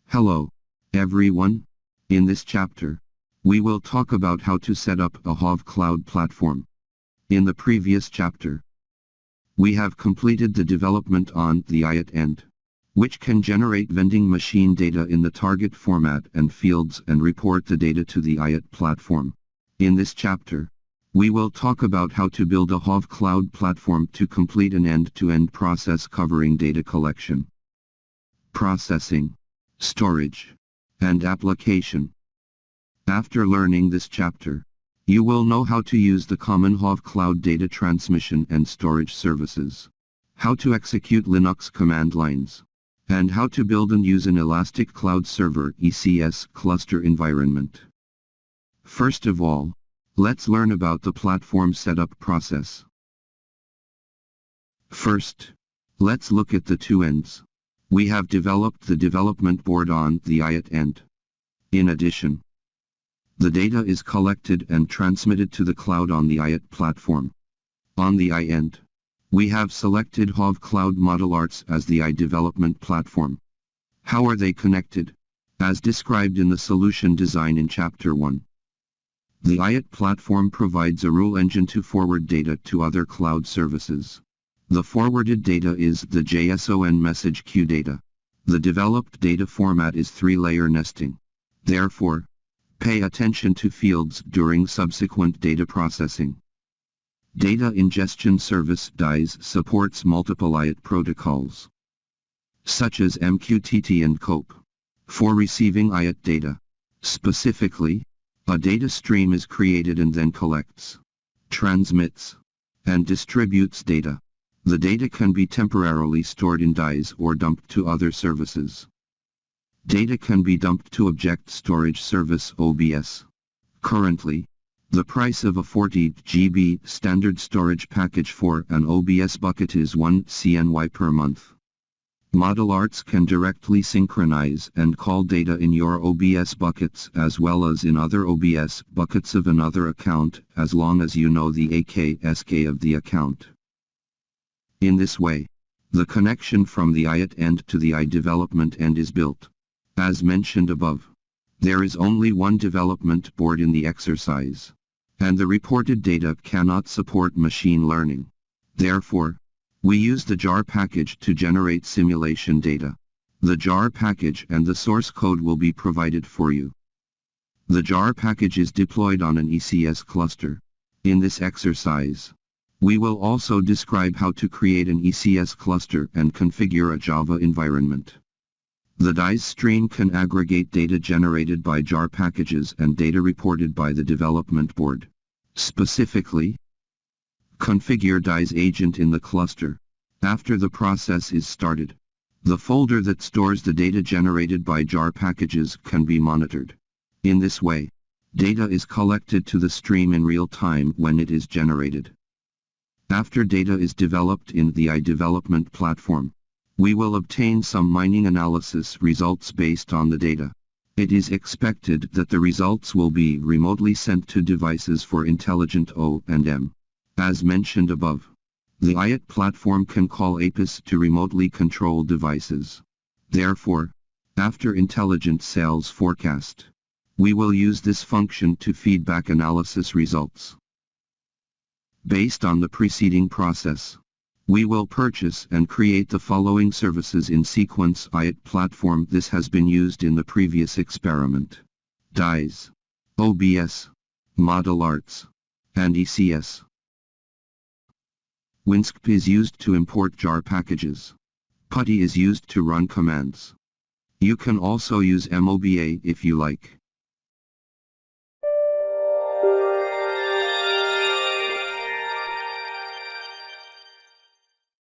Hello, everyone. In this chapter, we will talk about how to set up a Huawei cloud platform. In the previous chapter, we have completed the development on the IoT end, which can generate vending machine data in the target format and fields and report the data to the IoT platform. In this chapter, we will talk about how to build a Huawei cloud platform to complete an end-to-end process covering data collection, processing, storage, and application. After learning this chapter, you will know how to use the common Huawei cloud data transmission and storage services, how to execute Linux command lines, and how to build and use an Elastic Cloud Server (ECS) cluster environment. First of all, let's learn about the platform setup process. First, let's look at the two ends. We have developed the development board on the IoT end. In addition, the data is collected and transmitted to the cloud on the IoT platform. On the I end, we have selected Huawei Cloud Model Arts as the I development platform. How are they connected? As described in the solution design in Chapter 1. The IoT platform provides a rule engine to forward data to other cloud services. The forwarded data is the JSON message queue data. The developed data format is 3-layer nesting. Therefore, pay attention to fields during subsequent data processing. Data ingestion service DIS supports multiple IoT protocols, such as MQTT and COAP, for receiving IoT data. Specifically, a data stream is created and then collects, transmits, and distributes data. The data can be temporarily stored in DIS or dumped to other services. Data can be dumped to Object Storage Service (OBS). Currently, the price of a 40 GB standard storage package for an OBS bucket is 1 CNY per month. Model Arts can directly synchronize and call data in your OBS buckets as well as in other OBS buckets of another account, as long as you know the AKSK of the account. In this way, the connection from the IoT end to the I development end is built. As mentioned above, there is only one development board in the exercise, and the reported data cannot support machine learning. Therefore, we use the jar package to generate simulation data. The jar package and the source code will be provided for you. The jar package is deployed on an ECS cluster. In this exercise, we will also describe how to create an ECS cluster and configure a Java environment. The DIS stream can aggregate data generated by jar packages and data reported by the development board. Specifically, configure DIS agent in the cluster. After the process is started, the folder that stores the data generated by jar packages can be monitored. In this way, data is collected to the stream in real time when it is generated. After data is developed in the I development platform, we will obtain some mining analysis results based on the data. It is expected that the results will be remotely sent to devices for intelligent O&M. As mentioned above, the IoT platform can call APIs to remotely control devices. Therefore, after intelligent sales forecast, we will use this function to feedback analysis results. Based on the preceding process, we will purchase and create the following services in sequence. IoT platform. This has been used in the previous experiment: DIS, OBS, Model Arts, and ECS. WinSCP is used to import jar packages. PuTTY is used to run commands. You can also use MOBA if you like.